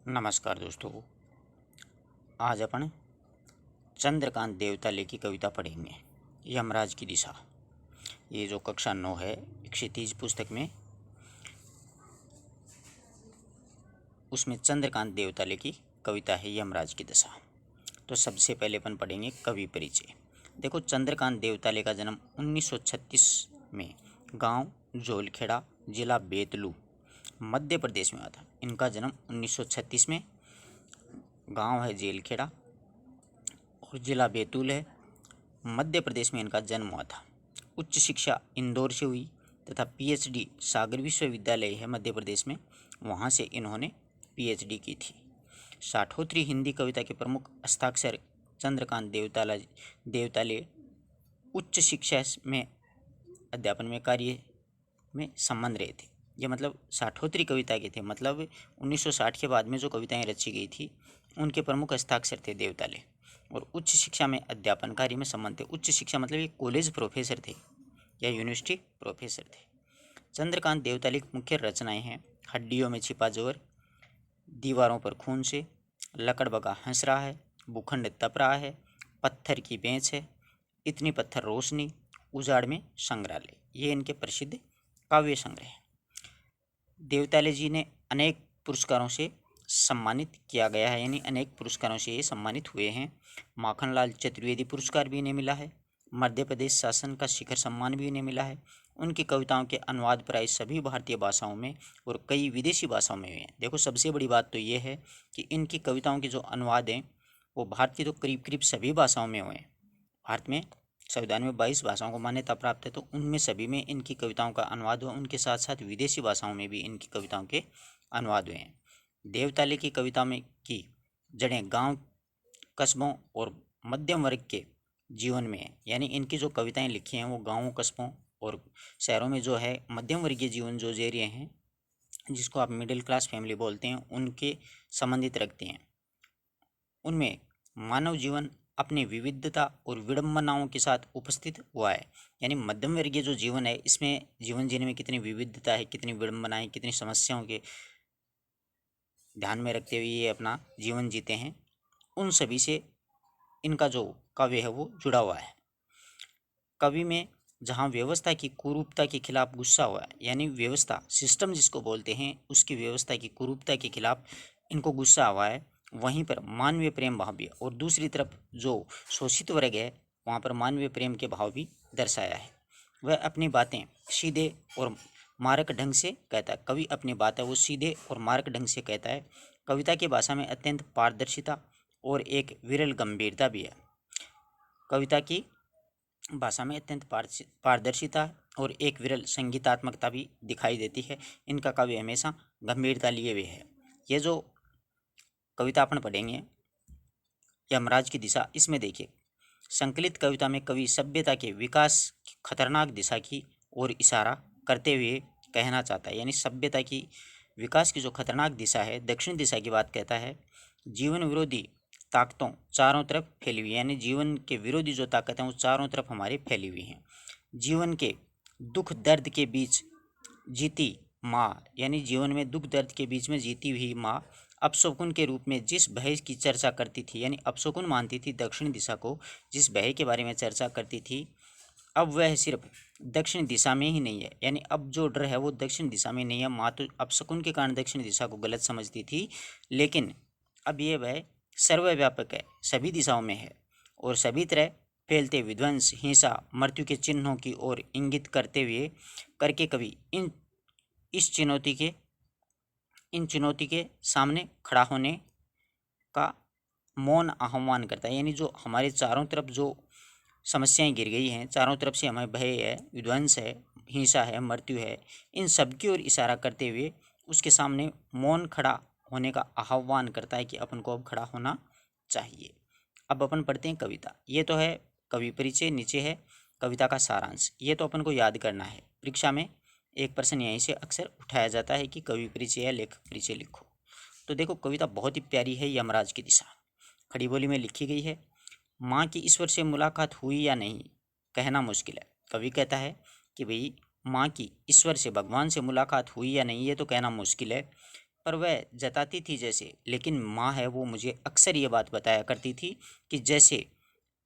नमस्कार दोस्तों। आज अपन चंद्रकांत देवताले की कविता पढ़ेंगे, यमराज की दिशा। ये जो कक्षा 9 है, क्षितिज पुस्तक में, उसमें चंद्रकांत देवताले की कविता है यमराज की दशा। तो सबसे पहले अपन पढ़ेंगे कवि परिचय। देखो, चंद्रकांत देवताले का जन्म 1936 में गांव जोलखेड़ा, जिला बेतलू, मध्य प्रदेश में हुआ था। इनका जन्म 1936 में, गांव है जेलखेड़ा और जिला बैतूल है, मध्य प्रदेश में इनका जन्म हुआ था। उच्च शिक्षा इंदौर से हुई तथा पीएचडी सागर विश्वविद्यालय है मध्य प्रदेश में, वहाँ से इन्होंने पीएचडी की थी। साठोत्री हिंदी कविता के प्रमुख हस्ताक्षर चंद्रकांत देवताले उच्च शिक्षा में अध्यापन में कार्य में संबंध रहे थे। ये मतलब साठोत्री कविता के थे, मतलब 1960 के बाद में जो कविताएं रची गई थी उनके प्रमुख हस्ताक्षर थे देवताले। और उच्च शिक्षा में अध्यापन कार्य में संबंध थे। उच्च शिक्षा मतलब ये कॉलेज प्रोफेसर थे या यूनिवर्सिटी प्रोफेसर थे। चंद्रकांत देवताले की मुख्य रचनाएं हैं हड्डियों में छिपा जोर, दीवारों पर खून से, लकड़बगा हंस रहा है, भूखंड तप रहा है, पत्थर की बेंच है, इतनी पत्थर रोशनी, उजाड़ में संग्रहालय। ये इनके प्रसिद्ध काव्य संग्रह हैं। देवताले जी ने अनेक पुरस्कारों से सम्मानित किया गया है, यानी अनेक पुरस्कारों से ये सम्मानित हुए हैं। माखनलाल चतुर्वेदी पुरस्कार भी इन्हें मिला है। मध्य प्रदेश शासन का शिखर सम्मान भी इन्हें मिला है। उनकी कविताओं के अनुवाद प्राय सभी भारतीय भाषाओं में और कई विदेशी भाषाओं में हुए हैं। देखो, सबसे बड़ी बात तो ये है कि इनकी कविताओं के जो अनुवाद हैं वो भारत की तो करीब करीब सभी भाषाओं में हुए हैं। भारत में संविधान में 22 भाषाओं को मान्यता प्राप्त है, तो उनमें सभी में इनकी कविताओं का अनुवाद हुआ। उनके साथ साथ विदेशी भाषाओं में भी इनकी कविताओं के अनुवाद हुए हैं। देवताले की कविता में की जड़ें गांव, कस्बों और मध्यम वर्ग के जीवन में है, यानी इनकी जो कविताएं लिखी हैं वो गांवों, कस्बों और शहरों में जो है मध्यम वर्गीय जीवन जो जी रहे हैं, जिसको आप मिडिल क्लास फैमिली बोलते हैं, उनके संबंधित रखते हैं। उनमें मानव जीवन अपनी विविधता और विडंबनाओं के साथ उपस्थित हुआ है, यानी मध्यम वर्गीय जो जीवन है इसमें जीवन जीने में कितनी विविधता है, कितनी विडंबनाएं, कितनी समस्याओं के ध्यान में रखते हुए ये अपना जीवन जीते हैं, उन सभी से इनका जो काव्य है वो जुड़ा हुआ है। कवि में जहाँ व्यवस्था की कुरूपता के खिलाफ गुस्सा हुआ है, यानी व्यवस्था, सिस्टम जिसको बोलते हैं, उसकी व्यवस्था की कुरूपता के खिलाफ इनको गुस्सा हुआ है, वहीं पर मानवीय प्रेम भाव भी, और दूसरी तरफ जो शोषित वर्ग है वहाँ पर मानवीय प्रेम के भाव भी दर्शाया है। वह अपनी बातें सीधे और मारक ढंग से कहता है। कवि अपनी बात है वो सीधे और मारक ढंग से कहता है। कविता की भाषा में अत्यंत पारदर्शिता और एक विरल गंभीरता भी है। कविता की भाषा में अत्यंत पारदर्शिता और एक विरल संगीतात्मकता भी दिखाई देती है। इनका काव्य हमेशा गंभीरता लिए हुए है। ये जो कविता अपन पढ़ेंगे यमराज की दिशा, इसमें देखिए, संकलित कविता में कवि सभ्यता के विकास की खतरनाक दिशा की ओर इशारा करते हुए कहना चाहता है, यानी सभ्यता की विकास की जो खतरनाक दिशा है, दक्षिण दिशा की बात कहता है। जीवन विरोधी ताकतों चारों तरफ फैली हुई, यानी जीवन के विरोधी जो ताकत हैं वो चारों तरफ हमारी फैली हुई हैं। जीवन के दुख दर्द के बीच जीती माँ, यानी जीवन में दुख दर्द के बीच में जीती हुई माँ अपशकुन के रूप में जिस भय की चर्चा करती थी, यानी अपशकुन मानती थी दक्षिण दिशा को, जिस भय के बारे में चर्चा करती थी, अब वह सिर्फ दक्षिण दिशा में ही नहीं है, यानी अब जो डर है वो दक्षिण दिशा में नहीं है। माँ तो अपशकुन के कारण दक्षिण दिशा को गलत समझती थी, लेकिन अब ये वह सर्वव्यापक है, सभी दिशाओं में है और सभी तरह फैलते विध्वंस, हिंसा, मृत्यु के चिन्हों की ओर इंगित करके कवि इन चुनौती के सामने खड़ा होने का मौन आह्वान करता है, यानी जो हमारे चारों तरफ जो समस्याएं गिर गई हैं, चारों तरफ से हमें भय है, विध्वंस है, हिंसा है, मृत्यु है, इन सब की ओर इशारा करते हुए उसके सामने मौन खड़ा होने का आह्वान करता है कि अपन को अब खड़ा होना चाहिए। अब अपन पढ़ते हैं कविता। ये तो है कवि परिचय, नीचे है कविता का सारांश। ये तो अपन को याद करना है, परीक्षा में एक प्रश्न यहीं से अक्सर उठाया जाता है कि कवि परिचय या लेखक परिचय लिखो। तो देखो, कविता बहुत ही प्यारी है, यमराज की दिशा खड़ी बोली में लिखी गई है। माँ की ईश्वर से मुलाकात हुई या नहीं कहना मुश्किल है। कवि कहता है कि भाई माँ की ईश्वर से, भगवान से मुलाकात हुई या नहीं ये तो कहना मुश्किल है, पर वह जताती थी जैसे, लेकिन माँ है वो मुझे अक्सर ये बात बताया करती थी कि जैसे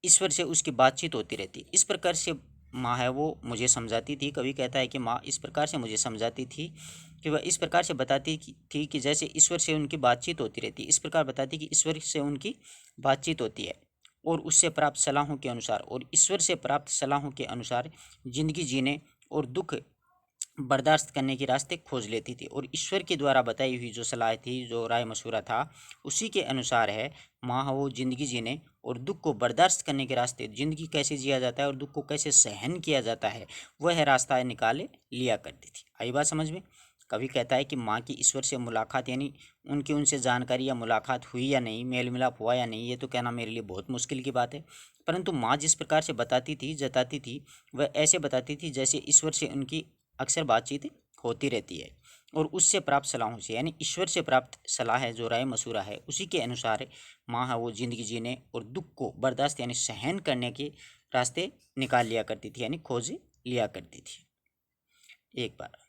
ईश्वर से उसकी बातचीत होती रहती। इस प्रकार से माँ है वो मुझे समझाती थी। कवि कहता है कि माँ इस प्रकार से मुझे समझाती थी कि वह इस प्रकार से बताती थी कि जैसे ईश्वर से उनकी बातचीत होती रहती। इस प्रकार बताती कि ईश्वर से उनकी बातचीत होती है और उससे प्राप्त सलाहों के अनुसार, और ईश्वर से प्राप्त सलाहों के अनुसार जिंदगी जीने और दुख बर्दाश्त करने के रास्ते खोज लेती थी। और ईश्वर के द्वारा बताई हुई जो सलाह थी, जो राय मशवरा था, उसी के अनुसार है माँ वो ज़िंदगी जीने और दुख को बर्दाश्त करने के रास्ते, ज़िंदगी कैसे जिया जाता है और दुख को कैसे सहन किया जाता है, वह रास्ता निकाले लिया करती थी। आई बात समझ में? कभी कहता है कि माँ की ईश्वर से मुलाकात, यानी उनकी उनसे जानकारी या मुलाकात हुई या नहीं, मेल मिलाप हुआ या नहीं, ये तो कहना मेरे लिए बहुत मुश्किल की बात है। परंतु माँ जिस प्रकार से बताती थी, जताती थी, वह ऐसे बताती थी जैसे ईश्वर से उनकी अक्सर बातचीत होती रहती है और उससे प्राप्त सलाहों से, यानी ईश्वर से प्राप्त सलाह है, जो राय मशूरा है, उसी के अनुसार माँ है वो ज़िंदगी जीने और दुख को बर्दाश्त यानी सहन करने के रास्ते निकाल लिया करती थी, यानी खोज लिया करती थी। एक बार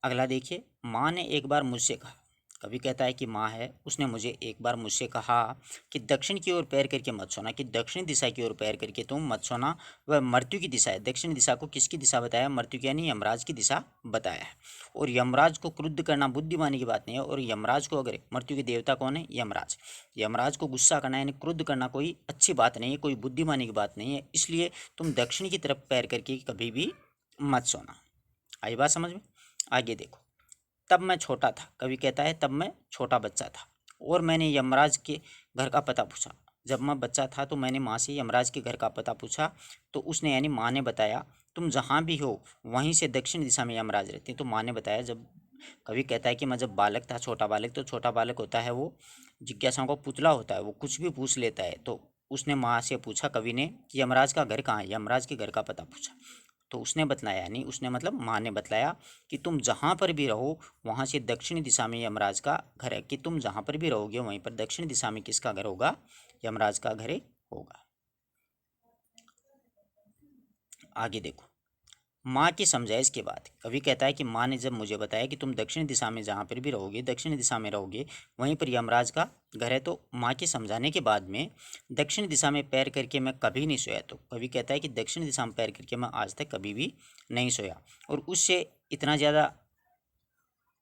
अगला देखिए, माँ ने एक बार मुझसे कहा। कभी कहता है कि माँ है उसने मुझे एक बार मुझसे कहा कि दक्षिण की ओर पैर करके मत सोना, कि दक्षिण दिशा की ओर पैर करके तुम मत सोना, वह मृत्यु की दिशा है। दक्षिण दिशा को किसकी दिशा बताया? मृत्यु की, यानी यमराज की दिशा बताया है। और यमराज को क्रुद्ध करना बुद्धिमानी की बात नहीं है। और यमराज को, अगर मृत्यु के देवता कौन है? यमराज। यमराज को गुस्सा करना यानी क्रुद्ध करना कोई अच्छी बात नहीं है, कोई बुद्धिमानी की बात नहीं है। इसलिए तुम दक्षिण की तरफ पैर करके कभी भी मत सोना। आई बात समझ में? आगे देखो, तब मैं छोटा था। कवि कहता है तब मैं छोटा बच्चा था और मैंने यमराज के घर का पता पूछा। जब मैं बच्चा था तो मैंने माँ से यमराज के घर का पता पूछा, तो उसने यानी माँ ने बताया तुम जहाँ भी हो वहीं से दक्षिण दिशा में यमराज रहते हैं। तो माँ ने बताया। जब कवि कहता है कि मैं जब बालक था, छोटा बालक, तो छोटा बालक होता है वो जिज्ञासाओं का पुतला होता है, वो कुछ भी पूछ लेता है। तो उसने माँ से पूछा, कवि ने, कि यमराज का घर कहाँ है? यमराज के घर का पता पूछा। तो उसने बतलाया, यानी उसने मतलब माँ ने बतलाया कि तुम जहाँ पर भी रहो वहाँ से दक्षिण दिशा में यमराज का घर है। कि तुम जहाँ पर भी रहोगे वहीं पर दक्षिण दिशा में किसका घर होगा? यमराज का घर होगा। आगे देखो, माँ की समझाइश के बाद कवि कहता है कि माँ ने जब मुझे बताया कि तुम दक्षिण दिशा में जहाँ पर भी रहोगे, दक्षिण दिशा में रहोगे, वहीं पर यमराज का घर है। तो माँ के समझाने के बाद में दक्षिण दिशा में पैर करके मैं कभी नहीं सोया। तो कवि कहता है कि दक्षिण दिशा में पैर करके मैं आज तक कभी भी नहीं सोया। और उससे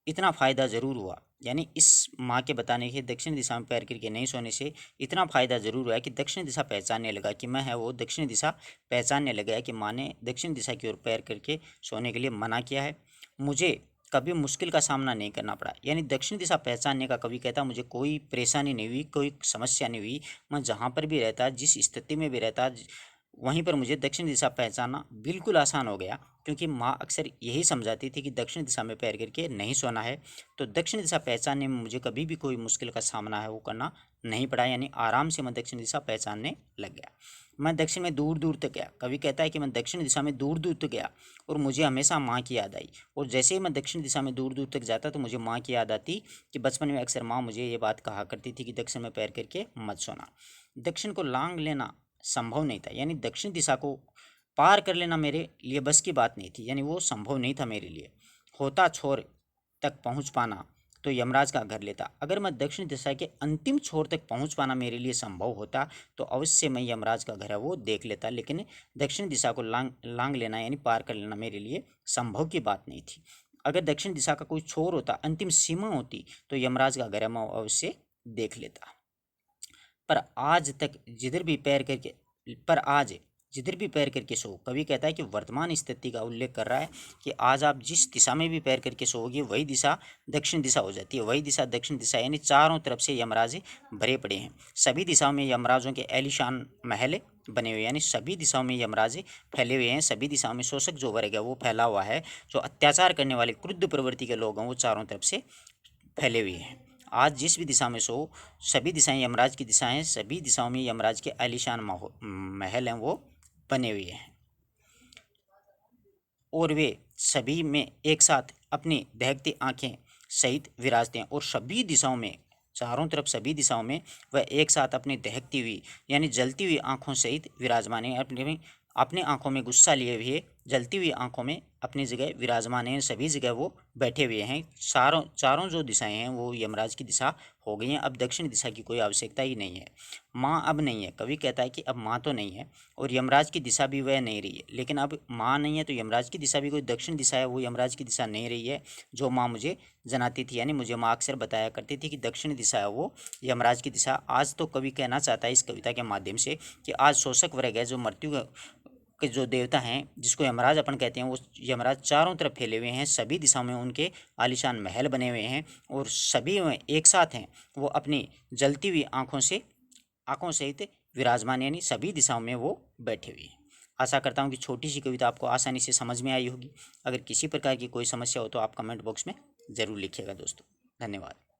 इतना फ़ायदा ज़रूर हुआ, यानी इस माँ के बताने के दक्षिण दिशा में पैर करके नहीं सोने से इतना फ़ायदा ज़रूर हुआ कि दक्षिण दिशा पहचानने लगा, कि मैं है वो दक्षिण दिशा पहचानने लगा है, कि माँ ने दक्षिण दिशा की ओर पैर करके सोने के लिए मना किया है। मुझे कभी मुश्किल का सामना नहीं करना पड़ा, यानी दक्षिण दिशा पहचानने का कवि कहता मुझे कोई परेशानी नहीं हुई, कोई समस्या नहीं हुई। मैं जहाँ पर भी रहता, जिस स्थिति में भी रहता, वहीं पर मुझे दक्षिण दिशा पहचानना बिल्कुल आसान हो गया। क्योंकि माँ अक्सर यही समझाती थी कि दक्षिण दिशा में पैर करके नहीं सोना है। तो दक्षिण दिशा पहचानने में मुझे कभी भी कोई मुश्किल का सामना है वो करना नहीं पड़ा, यानी आराम से मैं दक्षिण दिशा पहचानने लग गया। मैं दक्षिण में दूर दूर तक गया। कवि कहता है कि मैं दक्षिण दिशा में दूर दूर तक गया और मुझे हमेशा माँ की याद आई। और जैसे ही मैं दक्षिण दिशा में दूर दूर तक जाता तो मुझे माँ की याद आती कि बचपन में अक्सर माँ मुझे ये बात कहा करती थी कि दक्षिण में पैर करके मत सोना। दक्षिण को लांग लेना संभव नहीं था, यानी दक्षिण दिशा को पार कर लेना मेरे लिए बस की बात नहीं थी, यानी वो संभव नहीं था मेरे लिए। होता छोर तक पहुंच पाना तो यमराज का घर लेता। अगर मैं दक्षिण दिशा के अंतिम छोर तक पहुंच पाना मेरे लिए संभव होता तो अवश्य मैं यमराज का घर है वो देख लेता। लेकिन दक्षिण दिशा को लांग लेना यानी पार कर लेना मेरे लिए संभव की बात नहीं थी। अगर दक्षिण दिशा का कोई छोर होता, अंतिम सीमा होती, तो यमराज का घर है मैं अवश्य देख लेता। पर आज तक जिधर भी पैर करके पर आज जिधर भी पैर करके सो, कवि कहता है कि वर्तमान स्थिति का उल्लेख कर रहा है कि आज आप जिस दिशा में भी पैर करके सोओगे वही दिशा दक्षिण दिशा हो जाती है, वही दिशा दक्षिण दिशा, यानी चारों तरफ से यमराज भरे पड़े हैं। सभी दिशाओं में यमराजों के आलीशान महल बने हुए, यानी सभी दिशाओं में यमराज फैले हुए हैं। सभी दिशाओं में शोषक जो वर्ग है वो फैला हुआ है, जो अत्याचार करने वाले क्रुद्ध प्रवृत्ति के लोग हैं वो चारों तरफ से फैले हुए हैं। आज जिस भी दिशा में सो, सभी दिशाएं यमराज की दिशाएं, सभी दिशाओं में यमराज के आलीशान महल हैं वो बने हुए हैं। और वे सभी में एक साथ अपनी दहकती आंखें सहित विराजते हैं। और सभी दिशाओं में, चारों तरफ सभी दिशाओं में वह एक साथ अपनी दहकती हुई यानी जलती हुई आंखों सहित विराजमान है। अपने आंखों में गुस्सा लिए हुए जलती हुई आंखों में अपनी जगह विराजमान हैं, सभी जगह वो बैठे हुए हैं। चारों जो दिशाएं हैं वो यमराज की दिशा हो गई हैं। अब दक्षिण दिशा की कोई आवश्यकता ही नहीं है। माँ अब नहीं है, कवि कहता है कि अब माँ तो नहीं है और यमराज की दिशा भी वह नहीं रही है। लेकिन अब माँ नहीं है तो यमराज की दिशा भी कोई दक्षिण दिशा है, वो यमराज की दिशा नहीं रही है जो माँ मुझे जनाती थी। यानी मुझे माँ अक्सर बताया करती थी कि दक्षिण दिशा है वो यमराज की दिशा। आज तो कवि कहना चाहता है इस कविता के माध्यम से कि आज शोषक वर्ग है, जो मृत्यु के जो देवता हैं जिसको यमराज अपन कहते हैं, वो यमराज चारों तरफ फैले हुए हैं। सभी दिशाओं में उनके आलीशान महल बने हुए हैं और सभी में एक साथ हैं। वो अपनी जलती हुई आंखों सहित विराजमान, यानी सभी दिशाओं में वो बैठे हुए हैं। आशा करता हूँ कि छोटी सी कविता आपको आसानी से समझ में आई होगी। अगर किसी प्रकार की कोई समस्या हो तो आप कमेंट बॉक्स में ज़रूर लिखिएगा दोस्तों। धन्यवाद।